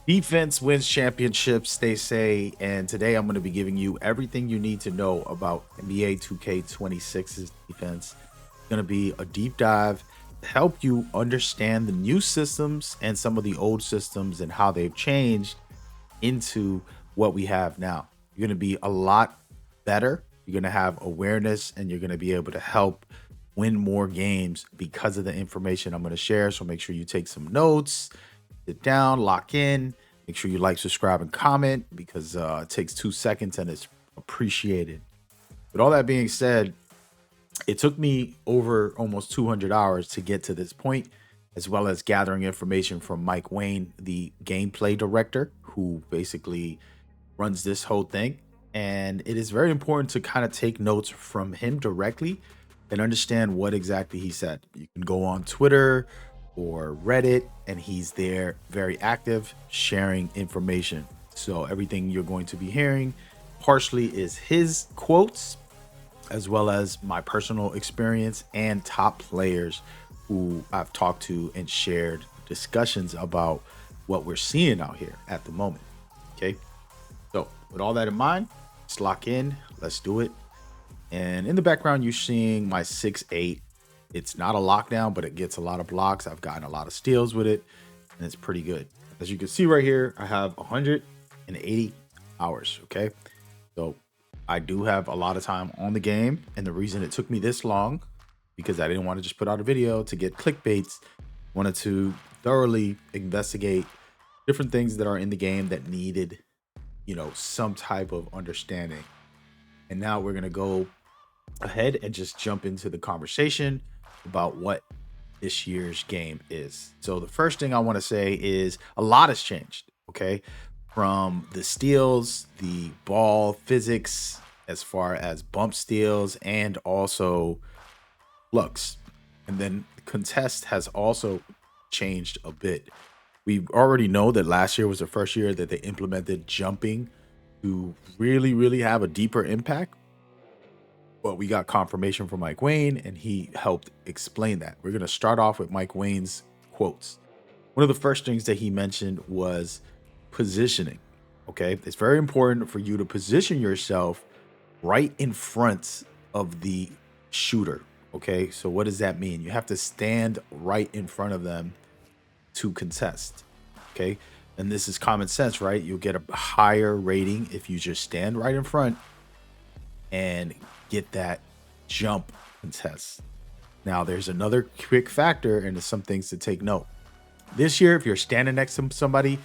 Defense wins championships, they say, and today I'm going to be giving you everything you need to know about NBA 2K26's defense. It's going to be a deep dive to help you understand the new systems and some of the old systems and how they've changed into what we have now. You're going to be a lot better. You're going to have awareness and you're going to be able to help win more games because of the information I'm going to share. So make sure you take some notes, sit down, lock in. Make sure you like, subscribe, and comment because it takes 2 seconds and it's appreciated. With all that being said, it took me over almost 200 hours to get to this point, as well as gathering information from Mike Wayne, the gameplay director, who basically runs this whole thing. And it is very important to kind of take notes from him directly and understand what exactly he said. You can go on Twitter or Reddit, and he's there very active sharing information. So everything you're going to be hearing partially is his quotes, as well as my personal experience and top players who I've talked to and shared discussions about what we're seeing out here at the moment. Okay. So with all that in mind, let's lock in. Let's do it. And in the background, you're seeing my 6'8". It's not a lockdown, but it gets a lot of blocks. I've gotten a lot of steals with it, and it's pretty good. As you can see right here, I have 180 hours, okay? So I do have a lot of time on the game, and the reason it took me this long, because I didn't want to just put out a video to get clickbaits, wanted to thoroughly investigate different things that are in the game that needed, some type of understanding. And now we're going to go ahead and just jump into the conversation about what this year's game is. So the first thing I want to say is a lot has changed, okay? From the steals, the ball physics, as far as bump steals, and also flux. And then contest has also changed a bit. We already know that last year was the first year that they implemented jumping to really, really have a deeper impact. But we got confirmation from Mike Wayne, and he helped explain that. We're going to start off with Mike Wayne's quotes. One of the first things that he mentioned was positioning. Okay, it's very important for you to position yourself right in front of the shooter. Okay, so what does that mean? You have to stand right in front of them to contest. Okay, and this is common sense, right? You'll get a higher rating if you just stand right in front and get that jump contest. Now, there's another quick factor, and there's some things to take note. This year, if you're standing next to somebody,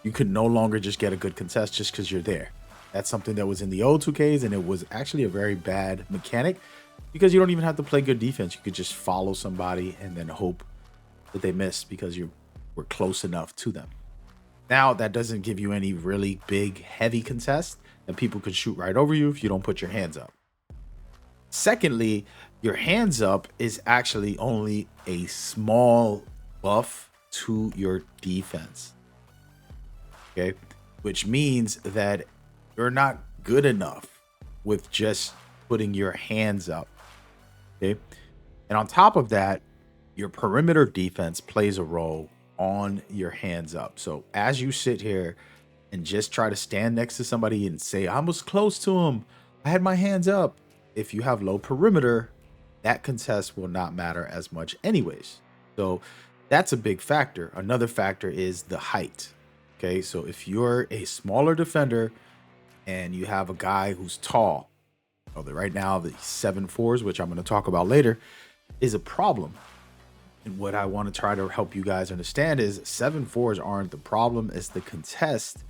you can no longer just get a good contest just because you're there. That's something that was in the old 2Ks, and it was actually a very bad mechanic because you don't even have to play good defense. You could just follow somebody and then hope that they miss because you were close enough to them. Now, that doesn't give you any really big, heavy contest, and people could shoot right over you if you don't put your hands up. Secondly, your hands up is actually only a small buff to your defense. Okay, which means that you're not good enough with just putting your hands up. Okay, and on top of that, your perimeter defense plays a role on your hands up. So as you sit here and just try to stand next to somebody and say, I was close to him, I had my hands up. If you have low perimeter, that contest will not matter as much anyways. So that's a big factor. Another factor is the height. Okay, so if you're a smaller defender and you have a guy who's tall, right now the 7'4s, which I'm going to talk about later, is a problem. And what I want to try to help you guys understand is 7'4s aren't the problem, it's the contest.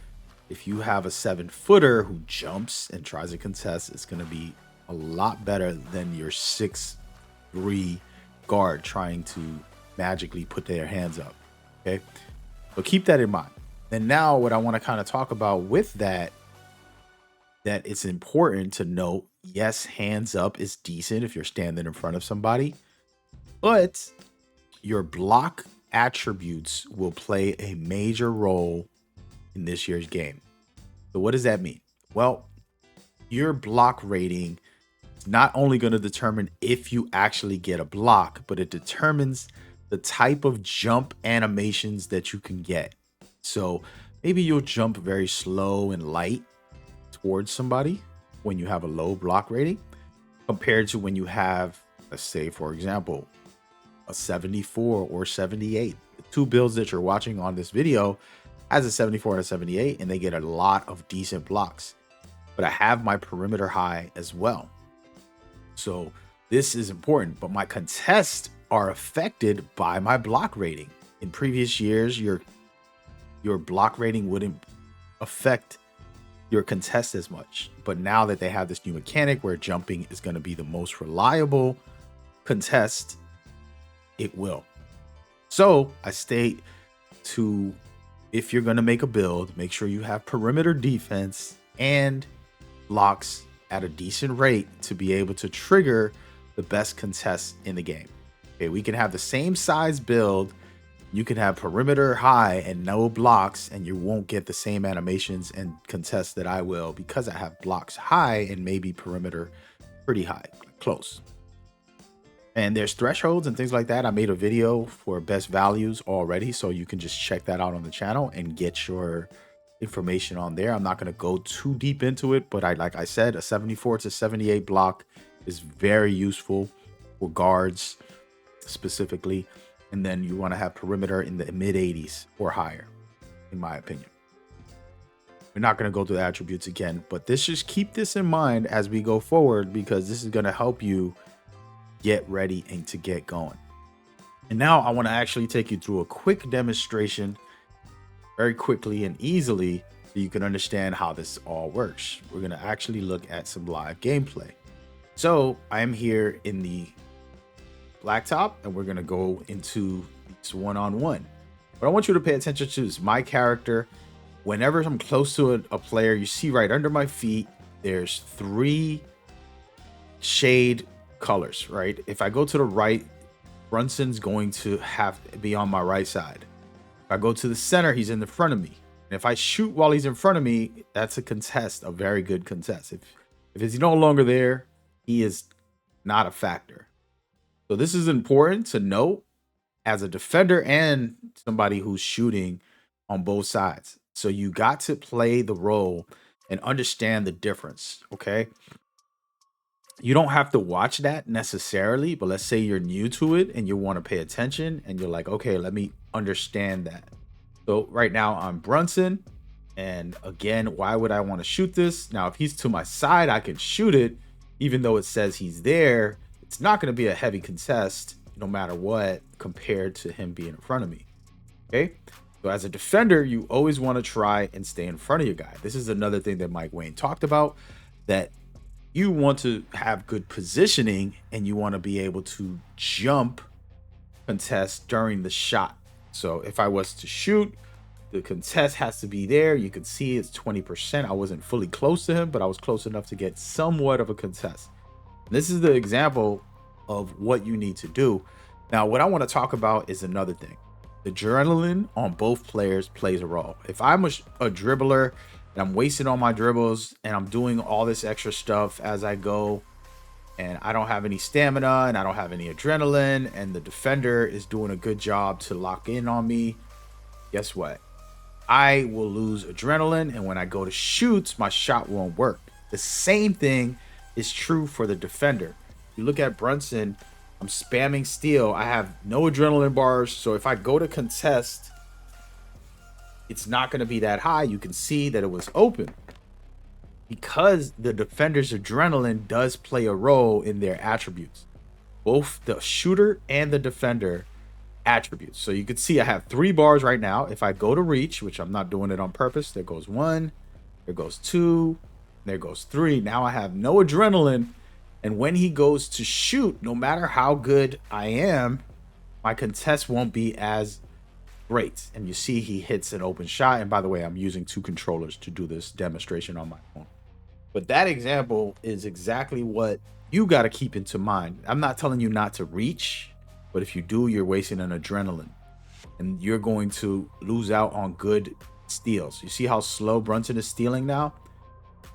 If you have a 7-footer who jumps and tries to contest, it's going to be a lot better than your 6'3" guard trying to magically put their hands up. Okay, so keep that in mind. And now what I want to kind of talk about with that it's important to note, yes, hands up is decent if you're standing in front of somebody, but your block attributes will play a major role in this year's game. So what does that mean? Well, your block rating is not only going to determine if you actually get a block, but it determines the type of jump animations that you can get. So maybe you'll jump very slow and light towards somebody when you have a low block rating compared to when you have, let's say, for example, a 74 or 78. The two builds that you're watching on this video has a 74 and a 78, and they get a lot of decent blocks. But I have my perimeter high as well. So this is important, but my contests are affected by my block rating. In previous years, your block rating wouldn't affect your contest as much. But now that they have this new mechanic where jumping is going to be the most reliable contest, it will. So I state to, if you're going to make a build, make sure you have perimeter defense and blocks at a decent rate to be able to trigger the best contests in the game. Okay, we can have the same size build. You can have perimeter high and no blocks, and you won't get the same animations and contests that I will, because I have blocks high and maybe perimeter pretty high, close. And there's thresholds and things like that. I made a video for best values already, so you can just check that out on the channel and get your information on there. I'm not going to go too deep into it, but like I said, a 74 to 78 block is very useful for guards specifically. And then you want to have perimeter in the mid 80s or higher, in my opinion. We're not going to go through the attributes again, but just keep this in mind as we go forward, because this is going to help you get ready and to get going. And now I want to actually take you through a quick demonstration very quickly and easily so you can understand how this all works. We're going to actually look at some live gameplay. So I'm here in the blacktop, and we're going to go into this one-on-one. But I want you to pay attention to this. My character, whenever I'm close to a player, you see right under my feet, there's 3 shade colors, right? If I go to the right, Brunson's going to have to be on my right side. If I go to the center, he's in the front of me. And if I shoot while he's in front of me, that's a contest, a very good contest. If he's no longer there, he is not a factor. So this is important to note as a defender and somebody who's shooting on both sides. So you got to play the role and understand the difference, okay? You don't have to watch that necessarily, but let's say you're new to it and you want to pay attention and you're like, okay, let me understand that. So right now I'm Brunson, and again, why would I want to shoot this? Now, if he's to my side, I can shoot it, even though it says he's there. It's not going to be a heavy contest no matter what compared to him being in front of me. Okay, so as a defender, you always want to try and stay in front of your guy. This is another thing that Mike Wayne talked about, that you want to have good positioning and you want to be able to jump contest during the shot. So if I was to shoot, the contest has to be there. You can see it's 20%. I wasn't fully close to him, but I was close enough to get somewhat of a contest. This is the example of what you need to do. Now, what I want to talk about is another thing. The adrenaline on both players plays a role. If I'm a dribbler and I'm wasting all my dribbles and I'm doing all this extra stuff as I go, and I don't have any stamina and I don't have any adrenaline, and the defender is doing a good job to lock in on me, guess what? I will lose adrenaline, and when I go to shoot, my shot won't work. The same thing is true for the defender. You look at Brunson, I'm spamming steal. I have no adrenaline bars, so if I go to contest, it's not going to be that high. You can see that it was open because the defender's adrenaline does play a role in their attributes, both the shooter and the defender attributes. So you can see I have 3 bars right now. If I go to reach, which I'm not doing it on purpose, there goes 1, there goes 2, there goes 3. Now I have no adrenaline, and when he goes to shoot, no matter how good I am, my contest won't be as great. And you see he hits an open shot. And by the way, I'm using 2 controllers to do this demonstration on my phone. But that example is exactly what you got to keep into mind. I'm not telling you not to reach, but if you do, you're wasting an adrenaline and you're going to lose out on good steals. You see how slow Brunson is stealing now?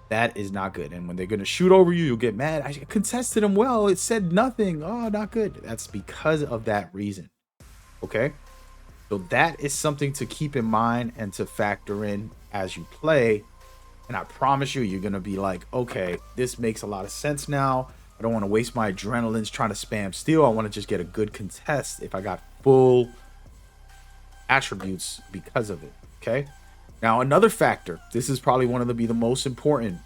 That is not good. And when they're going to shoot over you, you'll get mad. I contested him well. It said nothing. Oh, not good. That's because of that reason. Okay. So that is something to keep in mind and to factor in as you play. And I promise you, you're going to be like, okay, this makes a lot of sense now. I don't want to waste my adrenalines trying to spam steal. I want to just get a good contest if I got full attributes because of it. Okay. Now, another factor, this is probably one of the most important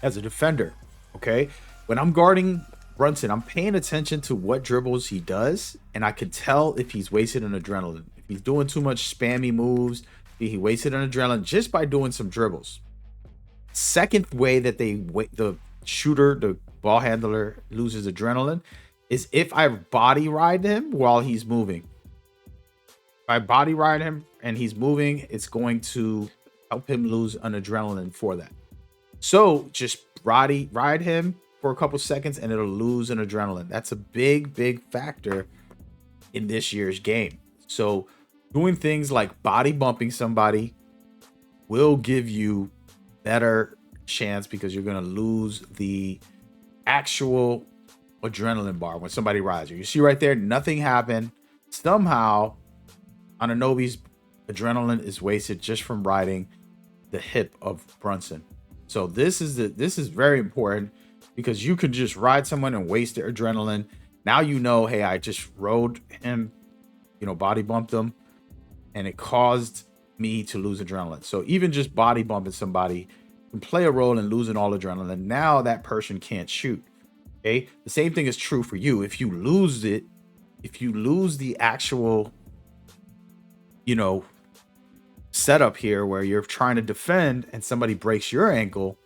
as a defender. Okay. When I'm guarding Brunson, I'm paying attention to what dribbles he does, and I can tell if he's wasted an adrenaline. If he's doing too much spammy moves, he wasted an adrenaline just by doing some dribbles. Second way that the shooter, the ball handler, loses adrenaline is if I body ride him while he's moving. If I body ride him and he's moving, it's going to help him lose an adrenaline for that. So just ride him for a couple seconds and it'll lose an adrenaline. That's a big factor in this year's game. So doing things like body bumping somebody will give you better chance because you're going to lose the actual adrenaline bar when somebody rides you. You see right there, nothing happened. Somehow Anunoby's adrenaline is wasted just from riding the hip of Brunson. So this is very important because you can just ride someone and waste their adrenaline. Now you know, hey, I just rode him, body bumped him, and it caused me to lose adrenaline. So even just body bumping somebody can play a role in losing all adrenaline. Now that person can't shoot. Okay. The same thing is true for you. If you lose it, if you lose the actual, setup here where you're trying to defend and somebody breaks your ankle,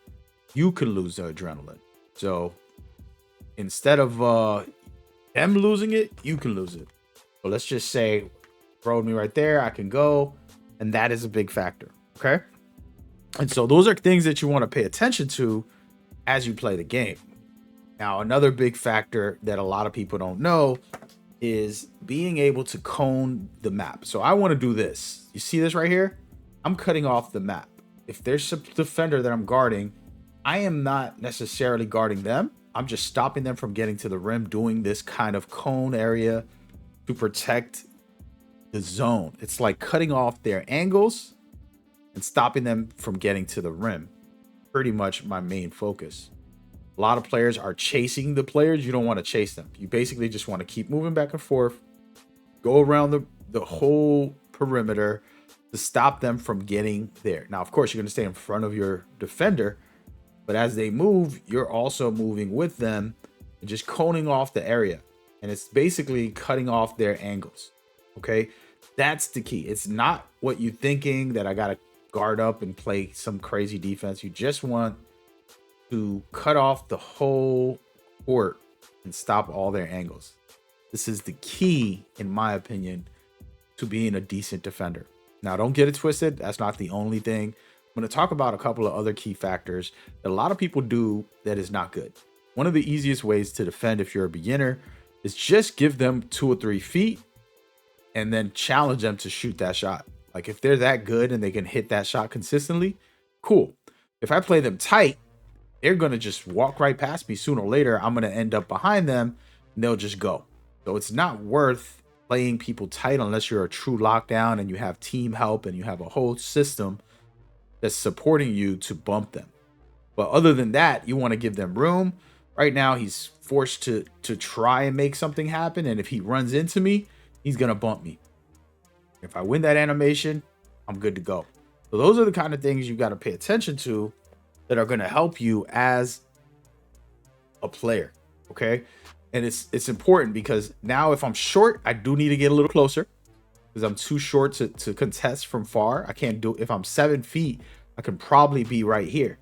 you can lose the adrenaline. So instead of them losing it, you can lose it. So let's just say, rode me right there, I can go. And that is a big factor. Okay. And so those are things that you want to pay attention to as you play the game. Now, another big factor that a lot of people don't know is being able to cone the map. So I want to do this. You see this right here? I'm cutting off the map. If there's a defender that I'm guarding, I am not necessarily guarding them. I'm just stopping them from getting to the rim, doing this kind of cone area to protect the zone. It's like cutting off their angles and stopping them from getting to the rim. Pretty much my main focus. A lot of players are chasing the players. You don't want to chase them. You basically just want to keep moving back and forth, go around the whole perimeter to stop them from getting there. Now, of course, you're going to stay in front of your defender, but as they move, you're also moving with them and just coning off the area. And it's basically cutting off their angles. Okay, that's the key. It's not what you're thinking that I got to guard up and play some crazy defense. You just want to cut off the whole court and stop all their angles. This is the key, in my opinion, to being a decent defender. Now, don't get it twisted. That's not the only thing. I'm going to talk about a couple of other key factors that a lot of people do that is not good. One of the easiest ways to defend if you're a beginner is just give them 2 or 3 feet and then challenge them to shoot that shot. Like if they're that good and they can hit that shot consistently, cool. If I play them tight, they're going to just walk right past me. Sooner or later, I'm going to end up behind them and they'll just go. So it's not worth playing people tight unless you're a true lockdown and you have team help and you have a whole system that's supporting you to bump them. But other than that, you want to give them room. Right now, he's forced to try and make something happen. And if he runs into me, he's going to bump me. If I win that animation, I'm good to go. So those are the kind of things you got to pay attention to that are going to help you as a player. Okay. And it's important because now if I'm short, I do need to get a little closer because I'm too short to contest from far. I can't do, if I'm 7 feet, I can probably be right here.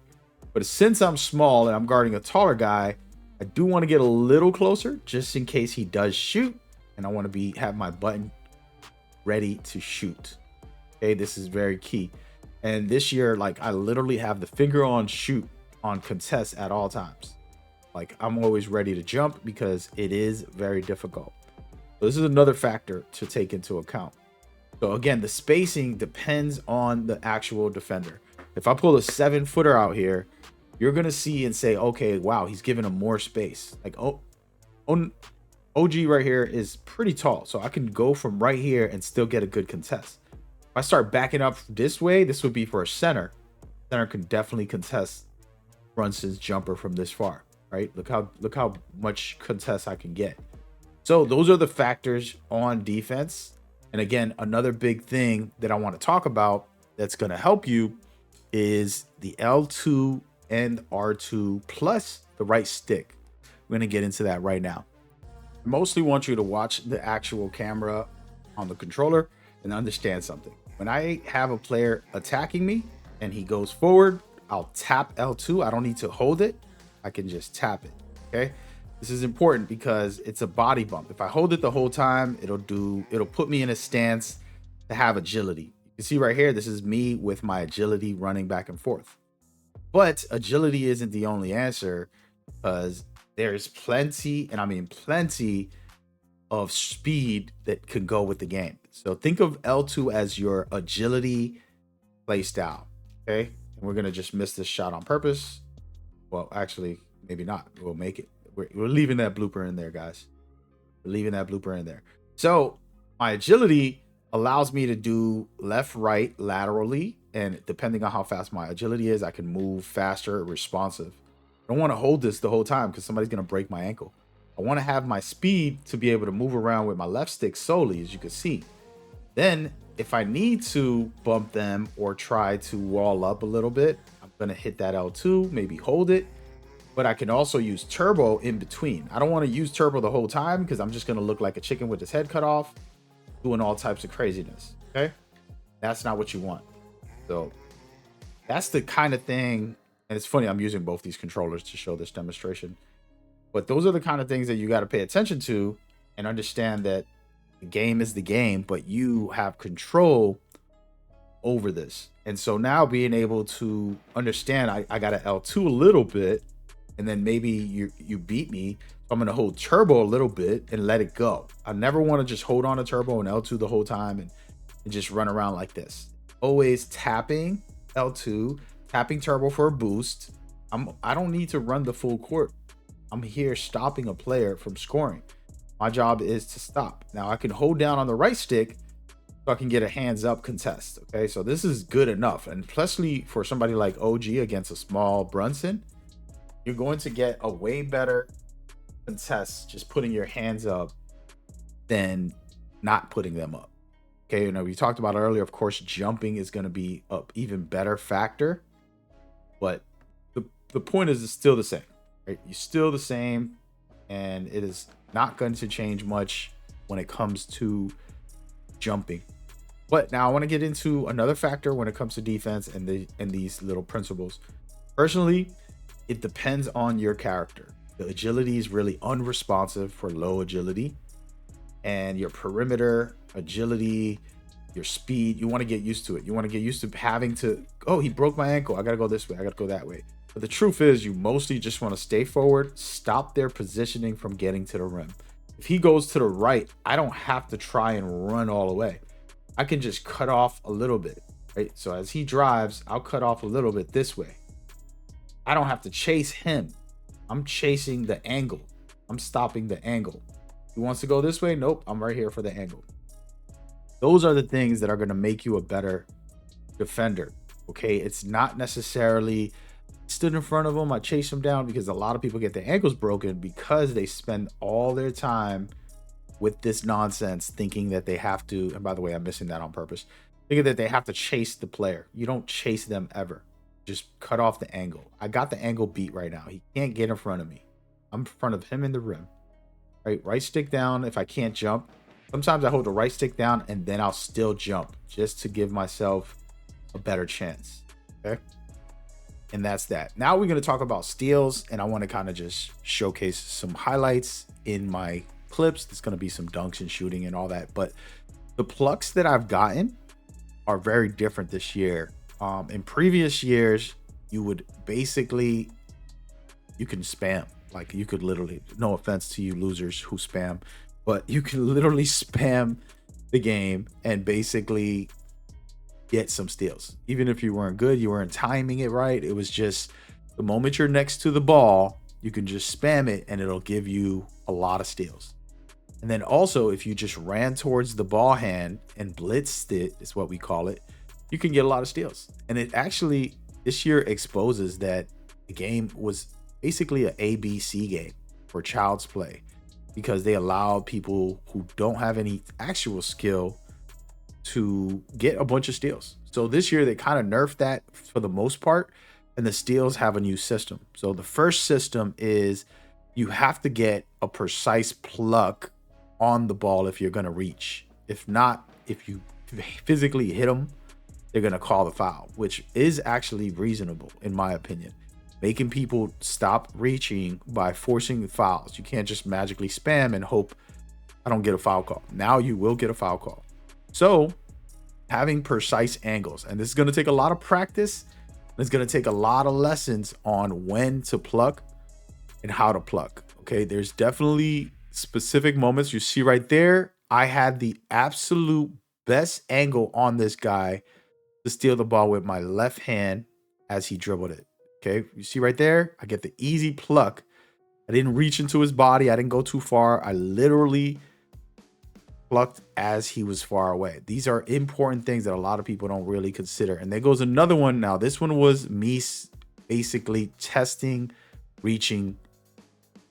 But since I'm small and I'm guarding a taller guy, I do want to get a little closer just in case he does shoot. And I want to have my button ready to shoot. Okay, this is very key. And this year, like I literally have the finger on shoot on contest at all times. Like I'm always ready to jump because it is very difficult. So this is another factor to take into account. So again, the spacing depends on the actual defender. If I pull a 7-footer out here, you're going to see and say, okay, wow, he's giving him more space. Like, oh, OG right here is pretty tall, so I can go from right here and still get a good contest. If I start backing up this way, this would be for a center. Center can definitely contest Brunson's jumper from this far, right? Look how much contest I can get. So those are the factors on defense. And again, another big thing that I want to talk about that's going to help you is the L2 and R2 plus the right stick. We're going to get into that right now. I mostly want you to watch the actual camera on the controller and understand something. When I have a player attacking me and he goes forward, I'll tap L2. I don't need to hold it. I can just tap it. Okay. This is important because it's a body bump. If I hold it the whole time, it'll put me in a stance to have agility. You can see right here, this is me with my agility running back and forth. But agility isn't the only answer, because there's plenty, and I mean plenty, of speed that can go with the game. So think of L2 as your agility play style. Okay. And we're going to just miss this shot on purpose. Well, actually, maybe not. We'll make it. We're leaving that blooper in there, guys. We're leaving that blooper in there. So my agility allows me to do left, right, laterally. And depending on how fast my agility is, I can move faster, responsive. I don't want to hold this the whole time because somebody's going to break my ankle. I want to have my speed to be able to move around with my left stick solely, as you can see. Then if I need to bump them or try to wall up a little bit, I'm going to hit that L2, maybe hold it. But I can also use turbo in between. I don't want to use turbo the whole time because I'm just going to look like a chicken with his head cut off, doing all types of craziness. Okay. That's not what you want. So that's the kind of thing. And it's funny, I'm using both these controllers to show this demonstration. But those are the kind of things that you got to pay attention to and understand that the game is the game, but you have control over this. And so now being able to understand, I got an L2 a little bit, and then maybe you beat me. So I'm going to hold turbo a little bit and let it go. I never want to just hold on to turbo and L2 the whole time and just run around like this. Always tapping L2, tapping turbo for a boost. I don't need to run the full court. I'm here stopping a player from scoring. My job is to stop. Now I can hold down on the right stick so I can get a hands up contest. Okay, so this is good enough. And especially for somebody like OG against a small Brunson, you're going to get a way better contest just putting your hands up than not putting them up. Okay, we talked about earlier, of course, jumping is going to be an even better factor. But the point is, it's still the same, right? You're still the same, and it is not going to change much when it comes to jumping. But now I want to get into another factor when it comes to defense and these little principles. Personally, it depends on your character. The agility is really unresponsive for low agility, and your perimeter agility, your speed, you want to get used to it. You want to get used to having to, oh, he broke my ankle, I gotta go this way, I gotta go that way. But the truth is, you mostly just want to stay forward, stop their positioning from getting to the rim. If he goes to the right, I don't have to try and run all the way. I can just cut off a little bit, right? So as he drives, I'll cut off a little bit this way. I don't have to chase him. I'm chasing the angle. I'm stopping the angle. He wants to go this way. Nope, I'm right here for the angle. Those are the things that are going to make you a better defender. Okay, it's not necessarily stood in front of him, I chase him down, because a lot of people get their ankles broken because they spend all their time with this nonsense thinking that they have to, and by the way, I'm missing that on purpose, thinking that they have to chase the player. You don't chase them ever. Just cut off the angle. I got the angle beat right now. He can't get in front of me. I'm in front of him in the rim. Right stick down if I can't jump. Sometimes I hold the right stick down and then I'll still jump just to give myself a better chance. Okay. And that's that. Now we're going to talk about steals, and I want to kind of just showcase some highlights in my clips. There's going to be some dunks and shooting and all that, but the plucks that I've gotten are very different this year. In previous years, you would basically, you can spam. Like, you could literally, no offense to you losers who spam, but you can literally spam the game and basically get some steals. Even if you weren't good, you weren't timing it right. It was just the moment you're next to the ball, you can just spam it and it'll give you a lot of steals. And then also, if you just ran towards the ball hand and blitzed it, is what we call it, you can get a lot of steals. And it actually this year exposes that the game was basically an ABC game for child's play, because they allow people who don't have any actual skill to get a bunch of steals. So this year they kind of nerfed that for the most part, and the steals have a new system. So the first system is you have to get a precise pluck on the ball if you're going to reach. If not, if you physically hit them, they're going to call the foul, which is actually reasonable in my opinion. Making people stop reaching by forcing fouls. You can't just magically spam and hope I don't get a foul call. Now you will get a foul call. So having precise angles, and this is going to take a lot of practice. It's going to take a lot of lessons on when to pluck and how to pluck. Okay, there's definitely specific moments. You see right there, I had the absolute best angle on this guy to steal the ball with my left hand as he dribbled it. Okay, you see right there, I get the easy pluck. I didn't reach into his body. I didn't go too far. I literally plucked as he was far away. These are important things that a lot of people don't really consider. And there goes another one. Now, this one was me basically testing reaching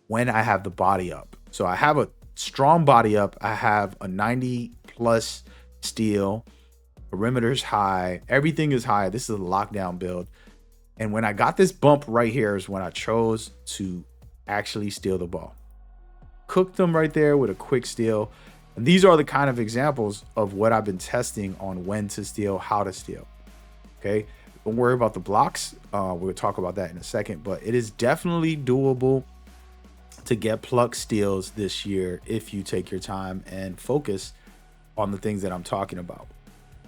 when I have the body up. So I have a strong body up. I have a 90 plus steal. Perimeter's high. Everything is high. This is a lockdown build. And when I got this bump right here is when I chose to actually steal the ball. Cooked them right there with a quick steal. And these are the kind of examples of what I've been testing on when to steal, how to steal. Okay, don't worry about the blocks. We'll talk about that in a second, but it is definitely doable to get pluck steals this year if you take your time and focus on the things that I'm talking about.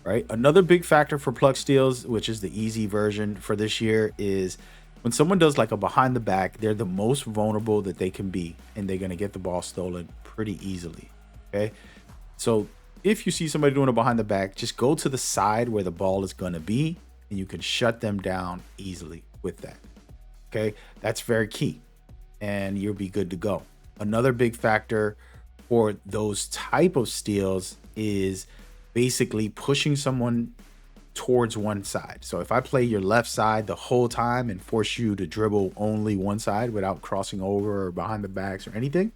Right. Another big factor for pluck steals, which is the easy version for this year, is when someone does like a behind the back, they're the most vulnerable that they can be, and they're going to get the ball stolen pretty easily. Okay, so if you see somebody doing a behind the back, just go to the side where the ball is going to be, and you can shut them down easily with that. Okay, that's very key, and you'll be good to go. Another big factor for those type of steals is basically pushing someone towards one side. So if I play your left side the whole time and force you to dribble only one side without crossing over or behind the backs or anything,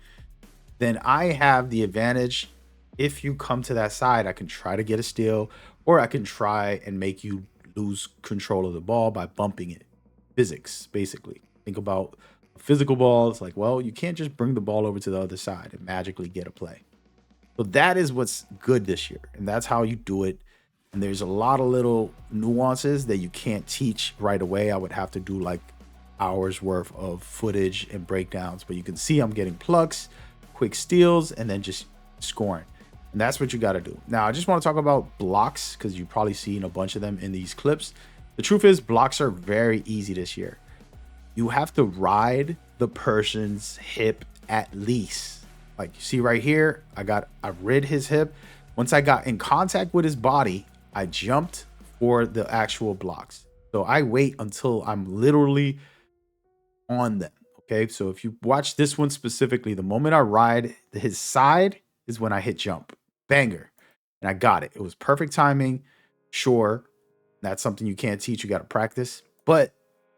then I have the advantage. If you come to that side, I can try to get a steal, or I can try and make you lose control of the ball by bumping it. Physics, basically. Think about a physical ball. It's like, well, you can't just bring the ball over to the other side and magically get a play. So that is what's good this year, and that's how you do it. And there's a lot of little nuances that you can't teach right away. I would have to do like hours worth of footage and breakdowns, but you can see I'm getting plucks, quick steals, and then just scoring. And that's what you got to do. Now, I just want to talk about blocks because you've probably seen a bunch of them in these clips. The truth is, blocks are very easy this year. You have to ride the person's hip at least. Like you see right here, I rid his hip. Once I got in contact with his body, I jumped for the actual blocks. So I wait until I'm literally on them. Okay, so if you watch this one specifically, the moment I ride his side is when I hit jump. Banger. And I got it. It was perfect timing. Sure, that's something you can't teach. You got to practice. But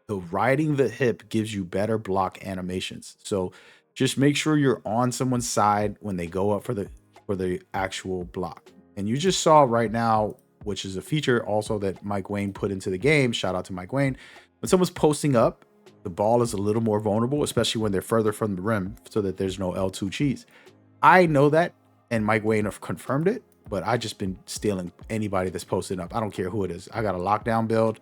the riding the hip gives you better block animations. So just make sure you're on someone's side when they go up for the actual block. And you just saw right now, which is a feature also that Mike Wayne put into the game. Shout out to Mike Wayne. When someone's posting up, the ball is a little more vulnerable, especially when they're further from the rim, so that there's no L2 cheese. I know that, and Mike Wayne have confirmed it, but I just been stealing anybody that's posting up. I don't care who it is. I got a lockdown build.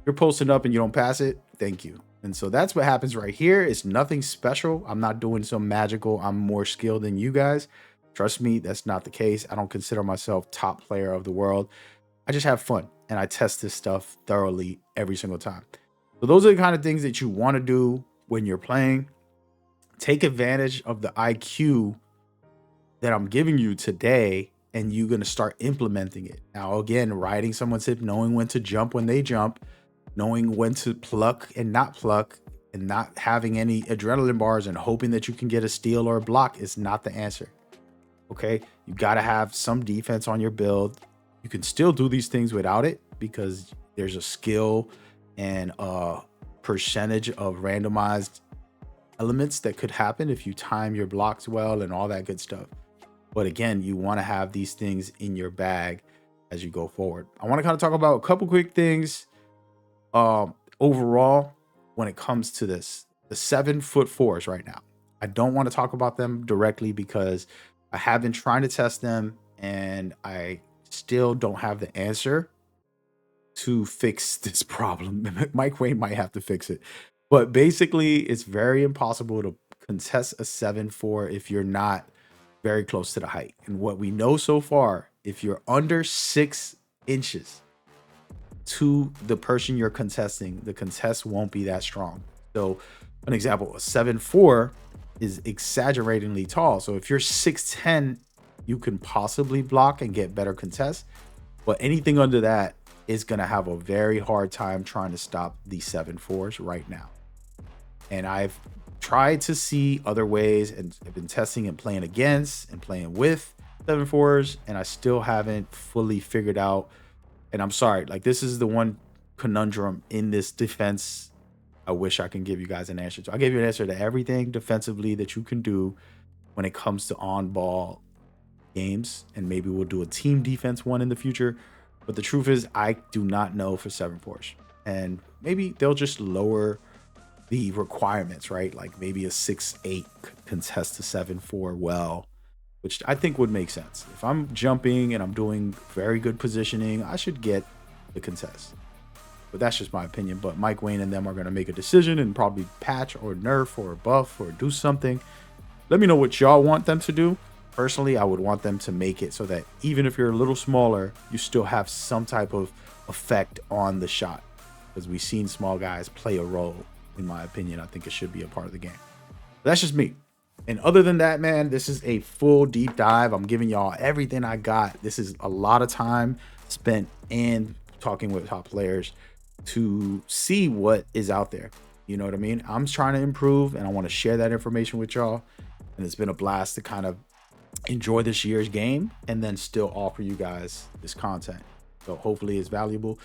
You're posting up and you don't pass it. Thank you. And so that's what happens right here. It's nothing special. I'm not doing some magical. I'm more skilled than you guys. Trust me, that's not the case. I don't consider myself top player of the world. I just have fun and I test this stuff thoroughly every single time. So those are the kind of things that you want to do when you're playing. Take advantage of the IQ that I'm giving you today, and you're going to start implementing it. Now, again, riding someone's hip, knowing when to jump when they jump, knowing when to pluck and not having any adrenaline bars and hoping that you can get a steal or a block is not the answer. Okay, you got to have some defense on your build. You can still do these things without it because there's a skill and a percentage of randomized elements that could happen if you time your blocks well and all that good stuff. But again, you want to have these things in your bag as you go forward. I want to kind of talk about a couple quick things overall when it comes to this. The 7'4" right now. I don't want to talk about them directly because I have been trying to test them and I still don't have the answer to fix this problem. Mike Wayne might have to fix it. But basically, it's very impossible to contest a 7'4" if you're not very close to the height. And what we know so far, if you're under 6 inches to the person you're contesting, the contest won't be that strong. So an example, a 7'4" is exaggeratingly tall. So if you're 6'10", you can possibly block and get better contests. But anything under that is going to have a very hard time trying to stop the 7'4s right now. And I've tried to see other ways and I've been testing and playing against and playing with 7'4s, and I still haven't fully figured out. And I'm sorry, like, this is the one conundrum in this defense I wish I can give you guys an answer to. I gave you an answer to everything defensively that you can do when it comes to on-ball games, and maybe we'll do a team defense one in the future. But the truth is, I do not know for 7'4s, and maybe they'll just lower the requirements, right? Like maybe a 6'8" contest to 7'4" well, which I think would make sense. If I'm jumping and I'm doing very good positioning, I should get the contest. But that's just my opinion. But Mike Wayne and them are going to make a decision and probably patch or nerf or buff or do something. Let me know what y'all want them to do. Personally, I would want them to make it so that even if you're a little smaller, you still have some type of effect on the shot. Because we've seen small guys play a role. In my opinion, I think it should be a part of the game. But that's just me. And other than that, man, this is a full deep dive. I'm giving y'all everything I got. This is a lot of time spent and talking with top players to see what is out there. You know what I mean? I'm trying to improve and I want to share that information with y'all. And it's been a blast to kind of enjoy this year's game and then still offer you guys this content. So hopefully it's valuable.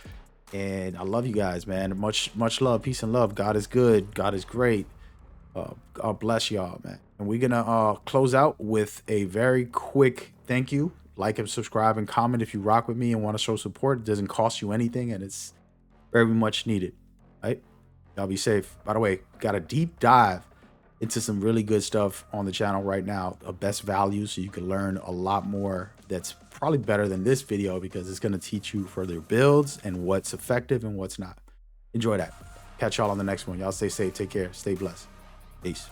And I love you guys, man. Much love, peace and love. God is good. God is great. God bless y'all, man. And we're gonna close out with a very quick thank you. Like and subscribe and comment if you rock with me and want to show support. It doesn't cost you anything and it's very much needed. Right? Y'all be safe. By the way, got a deep dive into some really good stuff on the channel right now, of best value, so you can learn a lot more that's probably better than this video because it's going to teach you further builds and what's effective and what's not. Enjoy that. Catch y'all on the next one. Y'all stay safe, take care, stay blessed. Peace.